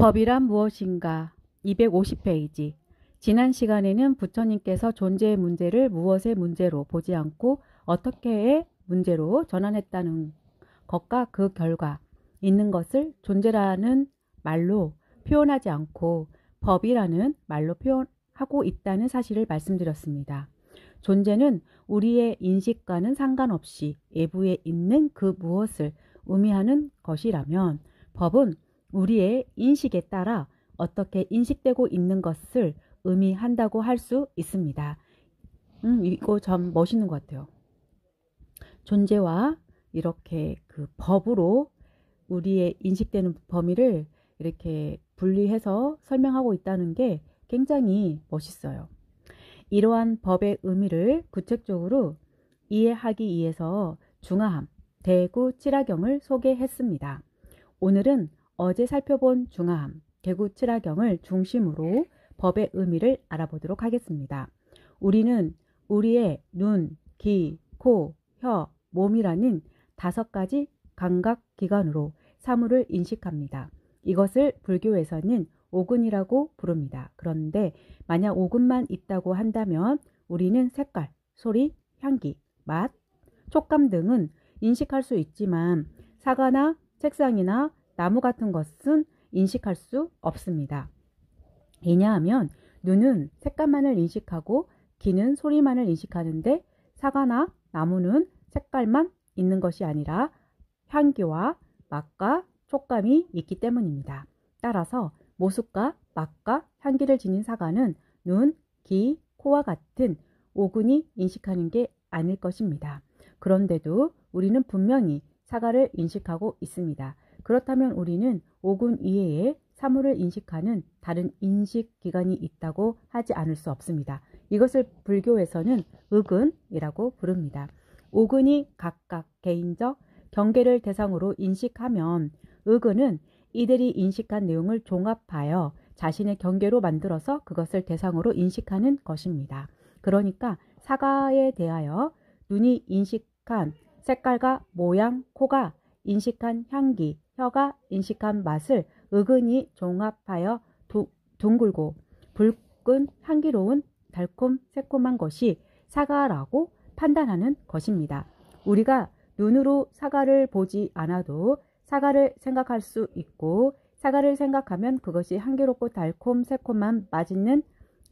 법이란 무엇인가? 250페이지. 지난 시간에는 부처님께서 존재의 문제를 무엇의 문제로 보지 않고 어떻게의 문제로 전환했다는 것과 그 결과 있는 것을 존재라는 말로 표현하지 않고 법이라는 말로 표현하고 있다는 사실을 말씀드렸습니다. 존재는 우리의 인식과는 상관없이 외부에 있는 그 무엇을 의미하는 것이라면 법은 우리의 인식에 따라 어떻게 인식되고 있는 것을 의미한다고 할 수 있습니다. 이거 참 멋있는 것 같아요. 존재와 이렇게 그 법으로 우리의 인식되는 범위를 이렇게 분리해서 설명하고 있다는 게 굉장히 멋있어요. 이러한 법의 의미를 구체적으로 이해하기 위해서 중화함, 대구 칠화경을 소개했습니다. 오늘은 어제 살펴본 중화함, 대구 칠화경을 중심으로 법의 의미를 알아보도록 하겠습니다. 우리는 우리의 눈, 귀, 코, 혀, 몸이라는 5가지 감각기관으로 사물을 인식합니다. 이것을 불교에서는 오근이라고 부릅니다. 그런데 만약 오근만 있다고 한다면 우리는 색깔, 소리, 향기, 맛, 촉감 등은 인식할 수 있지만 사과나 책상이나 나무 같은 것은 인식할 수 없습니다. 왜냐하면 눈은 색감만을 인식하고 귀는 소리만을 인식하는데 사과나 나무는 색깔만 있는 것이 아니라 향기와 맛과 촉감이 있기 때문입니다. 따라서 모습과 맛과 향기를 지닌 사과는 눈, 귀, 코와 같은 오근이 인식하는 게 아닐 것입니다. 그런데도 우리는 분명히 사과를 인식하고 있습니다. 그렇다면 우리는 오근 이외에 사물을 인식하는 다른 인식기관이 있다고 하지 않을 수 없습니다. 이것을 불교에서는 의근이라고 부릅니다. 오근이 각각 개인적 경계를 대상으로 인식하면 의근은 이들이 인식한 내용을 종합하여 자신의 경계로 만들어서 그것을 대상으로 인식하는 것입니다. 그러니까 사과에 대하여 눈이 인식한 색깔과 모양, 코가 인식한 향기, 혀가 인식한 맛을 의근이 종합하여 둥글고 붉은 향기로운 달콤 새콤한 것이 사과라고 판단하는 것입니다. 우리가 눈으로 사과를 보지 않아도 사과를 생각할 수 있고 사과를 생각하면 그것이 향기롭고 달콤 새콤한 맛있는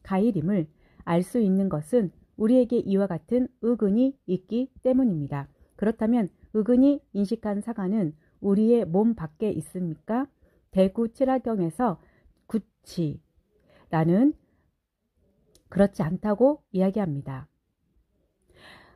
과일임을 알 수 있는 것은 우리에게 이와 같은 의근이 있기 때문입니다. 그렇다면 의근이 인식한 사과는 우리의 몸 밖에 있습니까? 대구 칠화경에서 구치라는 그렇지 않다고 이야기합니다.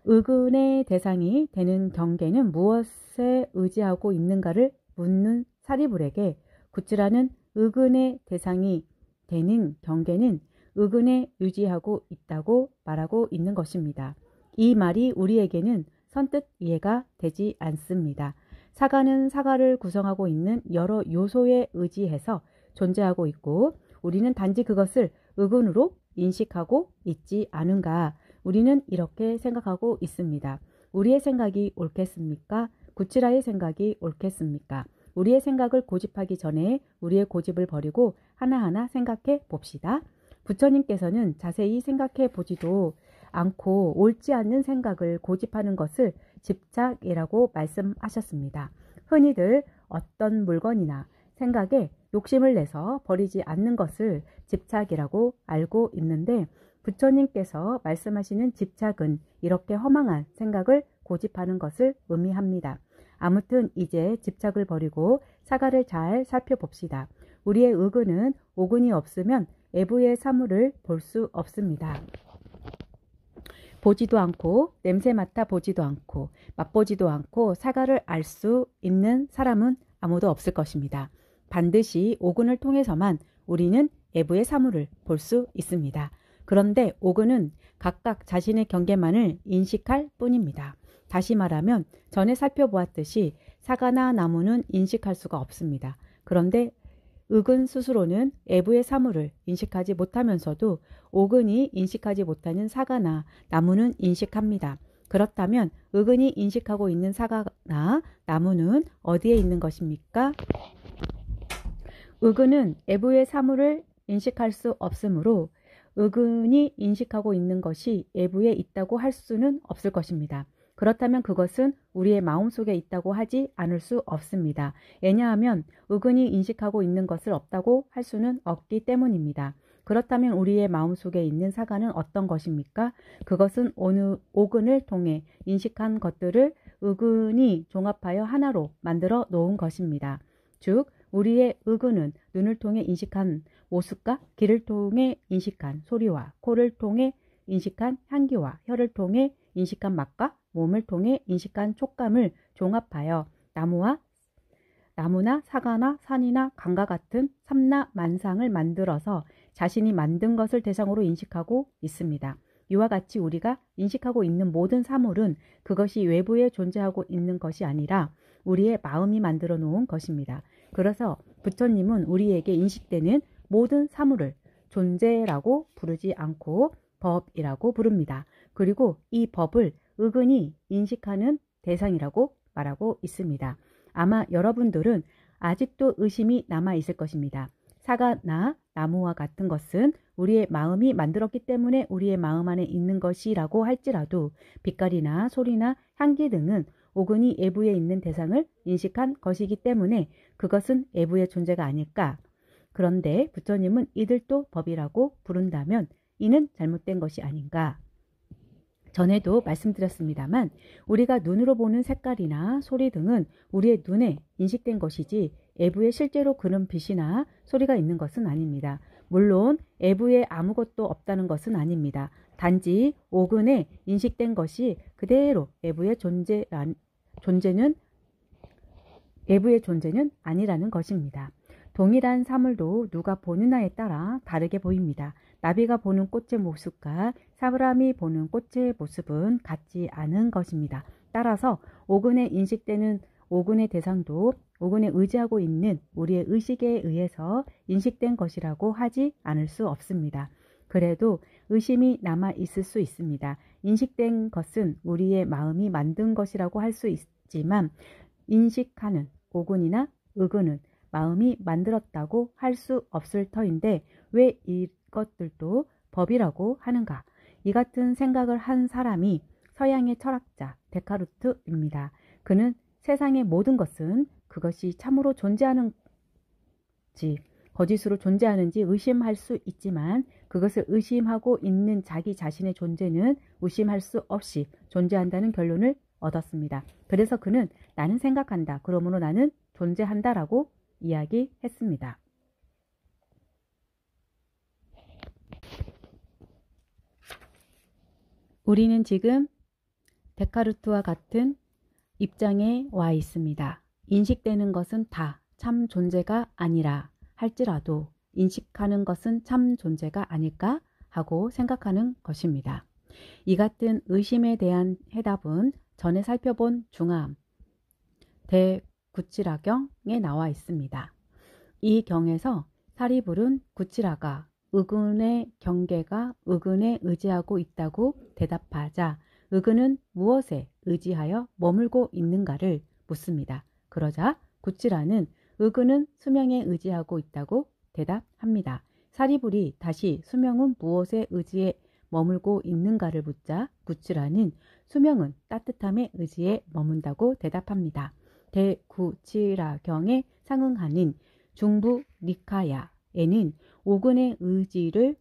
의근의 대상이 되는 경계는 무엇에 의지하고 있는가를 묻는 사리불에게 구치라는 의근의 대상이 되는 경계는 의근에 유지하고 있다고 말하고 있는 것입니다. 이 말이 우리에게는 선뜻 이해가 되지 않습니다. 사과는 사과를 구성하고 있는 여러 요소에 의지해서 존재하고 있고 우리는 단지 그것을 의근으로 인식하고 있지 않은가? 우리는 이렇게 생각하고 있습니다. 우리의 생각이 옳겠습니까? 구치라의 생각이 옳겠습니까? 우리의 생각을 고집하기 전에 우리의 고집을 버리고 하나하나 생각해 봅시다. 부처님께서는 자세히 생각해 보지도 않고 옳지 않는 생각을 고집하는 것을 집착이라고 말씀하셨습니다. 흔히들 어떤 물건이나 생각에 욕심을 내서 버리지 않는 것을 집착이라고 알고 있는데 부처님께서 말씀하시는 집착은 이렇게 허망한 생각을 고집하는 것을 의미합니다. 아무튼 이제 집착을 버리고 사과를 잘 살펴봅시다. 우리의 의근은 오근이 없으면 외부의 사물을 볼 수 없습니다. 보지도 않고 냄새 맡아 보지도 않고 맛보지도 않고 사과를 알 수 있는 사람은 아무도 없을 것입니다. 반드시 오근을 통해서만 우리는 외부의 사물을 볼 수 있습니다. 그런데 오근은 각각 자신의 경계만을 인식할 뿐입니다. 다시 말하면 전에 살펴보았듯이 사과나 나무는 인식할 수가 없습니다. 그런데 의근 스스로는 외부의 사물을 인식하지 못하면서도 오근이 인식하지 못하는 사과나 나무는 인식합니다. 그렇다면 의근이 인식하고 있는 사과나 나무는 어디에 있는 것입니까? 의근은 애부의 사물을 인식할 수 없으므로 의근이 인식하고 있는 것이 애부에 있다고 할 수는 없을 것입니다. 그렇다면 그것은 우리의 마음속에 있다고 하지 않을 수 없습니다. 왜냐하면 의근이 인식하고 있는 것을 없다고 할 수는 없기 때문입니다. 그렇다면 우리의 마음속에 있는 사가는 어떤 것입니까? 그것은 오근을 통해 인식한 것들을 의근이 종합하여 하나로 만들어 놓은 것입니다. 즉 우리의 의근은 눈을 통해 인식한 모습과 귀를 통해 인식한 소리와 코를 통해 인식한 향기와 혀를 통해 인식한 맛과 몸을 통해 인식한 촉감을 종합하여 나무나 사과나 산이나 강과 같은 삼라 만상을 만들어서 자신이 만든 것을 대상으로 인식하고 있습니다. 이와 같이 우리가 인식하고 있는 모든 사물은 그것이 외부에 존재하고 있는 것이 아니라 우리의 마음이 만들어 놓은 것입니다. 그래서 부처님은 우리에게 인식되는 모든 사물을 존재라고 부르지 않고 법이라고 부릅니다. 그리고 이 법을 의근이 인식하는 대상이라고 말하고 있습니다. 아마 여러분들은 아직도 의심이 남아 있을 것입니다. 사과나 나무와 같은 것은 우리의 마음이 만들었기 때문에 우리의 마음 안에 있는 것이라고 할지라도 빛깔이나 소리나 향기 등은 오근이 애부에 있는 대상을 인식한 것이기 때문에 그것은 애부의 존재가 아닐까. 그런데 부처님은 이들도 법이라고 부른다면 이는 잘못된 것이 아닌가. 전에도 말씀드렸습니다만 우리가 눈으로 보는 색깔이나 소리 등은 우리의 눈에 인식된 것이지 애부에 실제로 그런 빛이나 소리가 있는 것은 아닙니다. 물론 애부에 아무것도 없다는 것은 아닙니다. 단지 오근에 인식된 것이 그대로 애부의 존재는 아니라는 것입니다. 동일한 사물도 누가 보느냐에 따라 다르게 보입니다. 나비가 보는 꽃의 모습과 사람이 보는 꽃의 모습은 같지 않은 것입니다. 따라서 오근에 인식되는 오근의 대상도 오근에 의지하고 있는 우리의 의식에 의해서 인식된 것이라고 하지 않을 수 없습니다. 그래도 의심이 남아 있을 수 있습니다. 인식된 것은 우리의 마음이 만든 것이라고 할 수 있지만 인식하는 오근이나 의근은 마음이 만들었다고 할 수 없을 터인데 왜 이것들도 법이라고 하는가? 이 같은 생각을 한 사람이 서양의 철학자 데카르트입니다. 그는 세상의 모든 것은 그것이 참으로 존재하는지 거짓으로 존재하는지 의심할 수 있지만 그것을 의심하고 있는 자기 자신의 존재는 의심할 수 없이 존재한다는 결론을 얻었습니다. 그래서 그는 나는 생각한다. 그러므로 나는 존재한다라고 이야기했습니다. 우리는 지금 데카르트와 같은 입장에 와 있습니다. 인식되는 것은 다 참 존재가 아니라 할지라도 인식하는 것은 참 존재가 아닐까 하고 생각하는 것입니다. 이 같은 의심에 대한 해답은 전에 살펴본 중암 대구치라경에 나와 있습니다. 이 경에서 사리불은 구치라가 의근의 경계가 의근에 의지하고 있다고 대답하자 의근은 무엇에 의지하여 머물고 있는가를 묻습니다. 그러자 구치라는 의근은 수명에 의지하고 있다고 대답합니다. 사리불이 다시 수명은 무엇에 의지해 머물고 있는가를 묻자 구치라는 수명은 따뜻함에 의지해 머문다고 대답합니다. 대구치라경에 상응하는 중부 니카야에는 오근의 의지를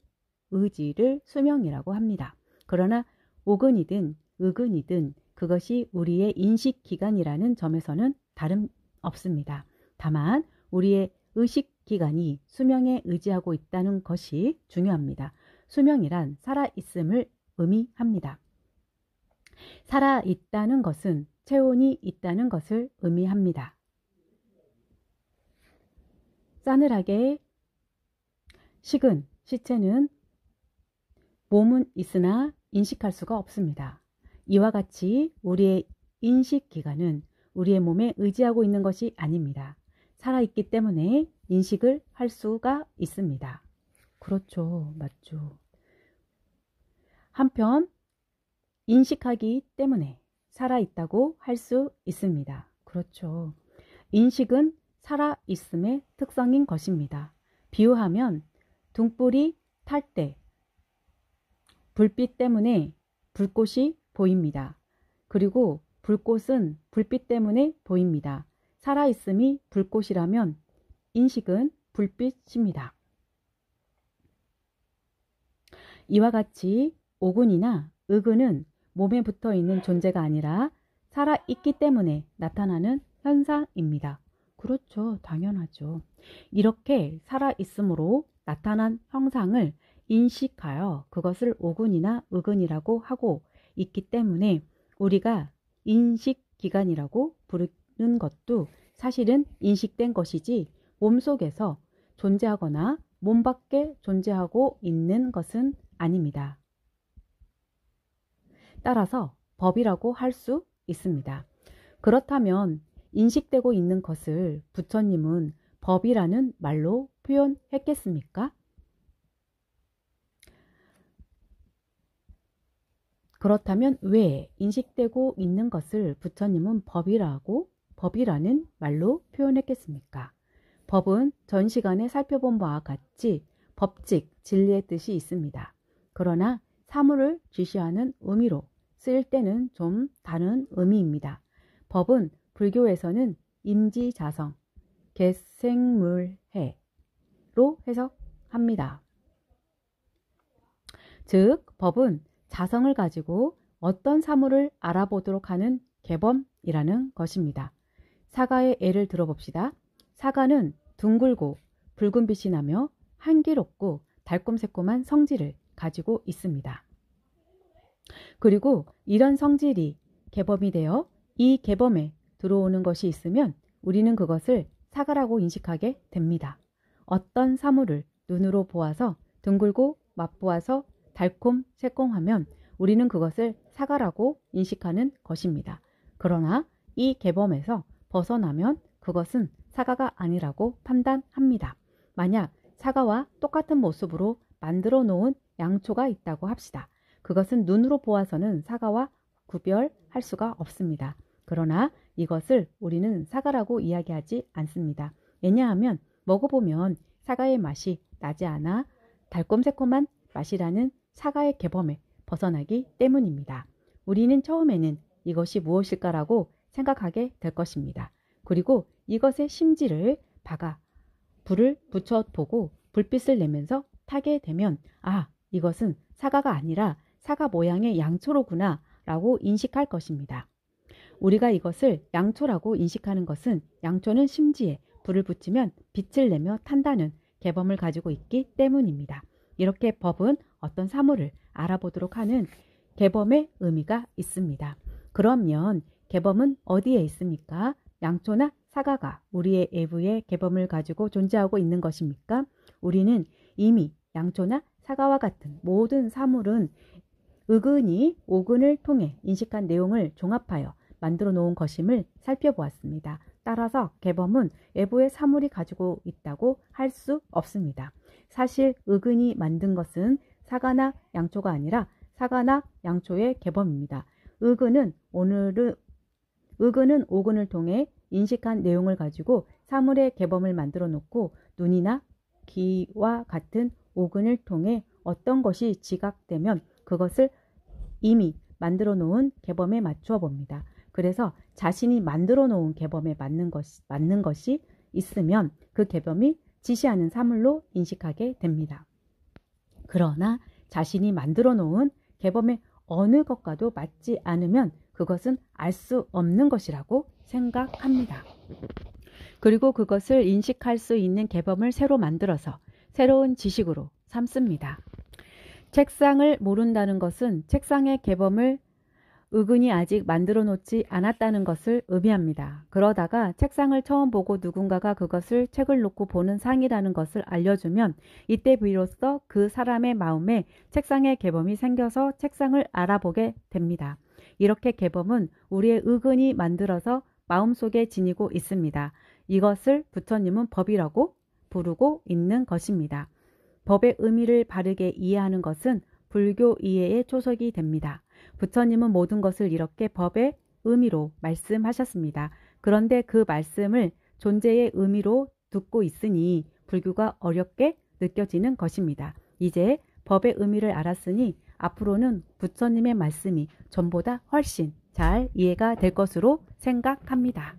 수명이라고 합니다. 그러나 오근이든 의근이든 그것이 우리의 인식기관이라는 점에서는 다름없습니다. 다만 우리의 의식기관이 수명에 의지하고 있다는 것이 중요합니다. 수명이란 살아있음을 의미합니다. 살아있다는 것은 체온이 있다는 것을 의미합니다. 싸늘하게 식은 시체는 몸은 있으나 인식할 수가 없습니다. 이와 같이 우리의 인식기관은 우리의 몸에 의지하고 있는 것이 아닙니다. 살아있기 때문에 인식을 할 수가 있습니다. 그렇죠. 맞죠. 한편 인식하기 때문에 살아있다고 할 수 있습니다. 그렇죠. 인식은 살아있음의 특성인 것입니다. 비유하면 등불이 탈 때 불빛 때문에 불꽃이 보입니다. 그리고 불꽃은 불빛 때문에 보입니다. 살아있음이 불꽃이라면 인식은 불빛입니다. 이와 같이 오근이나 의근은 몸에 붙어 있는 존재가 아니라 살아있기 때문에 나타나는 현상입니다. 그렇죠. 당연하죠. 이렇게 살아있음으로 나타난 형상을 인식하여 그것을 오근이나 의근이라고 하고 있기 때문에 우리가 인식기관이라고 부르는 것도 사실은 인식된 것이지 몸속에서 존재하거나 몸 밖에 존재하고 있는 것은 아닙니다. 따라서 법이라고 할 수 있습니다. 그렇다면 인식되고 있는 것을 부처님은 법이라는 말로 표현했겠습니까? 그렇다면 왜 인식되고 있는 것을 부처님은 법이라는 말로 표현했겠습니까? 법은 전 시간에 살펴본 바와 같이 법칙, 진리의 뜻이 있습니다. 그러나 사물을 지시하는 의미로 쓰일 때는 좀 다른 의미입니다. 법은 불교에서는 임지자성, 객생물해로 해석합니다. 즉, 법은 자성을 가지고 어떤 사물을 알아보도록 하는 개범이라는 것입니다. 사과의 예를 들어봅시다. 사과는 둥글고 붉은 빛이 나며 향기롭고 달콤새콤한 성질을 가지고 있습니다. 그리고 이런 성질이 개범이 되어 이 개범에 들어오는 것이 있으면 우리는 그것을 사과라고 인식하게 됩니다. 어떤 사물을 눈으로 보아서 둥글고 맛보아서 달콤 새콤하면 우리는 그것을 사과라고 인식하는 것입니다. 그러나 이 개범에서 벗어나면 그것은 사과가 아니라고 판단합니다. 만약 사과와 똑같은 모습으로 만들어 놓은 양초가 있다고 합시다. 그것은 눈으로 보아서는 사과와 구별할 수가 없습니다. 그러나 이것을 우리는 사과라고 이야기하지 않습니다. 왜냐하면 먹어보면 사과의 맛이 나지 않아 달콤새콤한 맛이라는 사과의 개범에 벗어나기 때문입니다. 우리는 처음에는 이것이 무엇일까라고 생각하게 될 것입니다. 그리고 이것의 심지를 박아 불을 붙여보고 불빛을 내면서 타게 되면 이것은 사과가 아니라 사과 모양의 양초로구나 라고 인식할 것입니다. 우리가 이것을 양초라고 인식하는 것은 양초는 심지에 불을 붙이면 빛을 내며 탄다는 개범을 가지고 있기 때문입니다. 이렇게 법은 어떤 사물을 알아보도록 하는 개범의 의미가 있습니다. 그러면 개범은 어디에 있습니까? 양초나 사과가 우리의 외부의 개범을 가지고 존재하고 있는 것입니까? 우리는 이미 양초나 사과와 같은 모든 사물은 의근이 오근을 통해 인식한 내용을 종합하여 만들어 놓은 것임을 살펴보았습니다. 따라서 개범은 외부의 사물이 가지고 있다고 할 수 없습니다. 사실 의근이 만든 것은 사과나 양초가 아니라 사과나 양초의 개범입니다. 의근은 오근을 통해 인식한 내용을 가지고 사물의 개범을 만들어 놓고 눈이나 귀와 같은 오근을 통해 어떤 것이 지각되면 그것을 이미 만들어 놓은 개범에 맞추어 봅니다. 그래서 자신이 만들어 놓은 개범에 맞는 것이 있으면 그 개범이 지시하는 사물로 인식하게 됩니다. 그러나 자신이 만들어 놓은 개범의 어느 것과도 맞지 않으면 그것은 알 수 없는 것이라고 생각합니다. 그리고 그것을 인식할 수 있는 개범을 새로 만들어서 새로운 지식으로 삼습니다. 책상을 모른다는 것은 책상의 개범을 의근이 아직 만들어 놓지 않았다는 것을 의미합니다. 그러다가 책상을 처음 보고 누군가가 그것을 책을 놓고 보는 상이라는 것을 알려주면 이때 비로소 그 사람의 마음에 책상의 개범이 생겨서 책상을 알아보게 됩니다. 이렇게 개범은 우리의 의근이 만들어서 마음속에 지니고 있습니다. 이것을 부처님은 법이라고 부르고 있는 것입니다. 법의 의미를 바르게 이해하는 것은 불교 이해의 초석이 됩니다. 부처님은 모든 것을 이렇게 법의 의미로 말씀하셨습니다. 그런데 그 말씀을 존재의 의미로 듣고 있으니 불교가 어렵게 느껴지는 것입니다. 이제 법의 의미를 알았으니 앞으로는 부처님의 말씀이 전보다 훨씬 잘 이해가 될 것으로 생각합니다.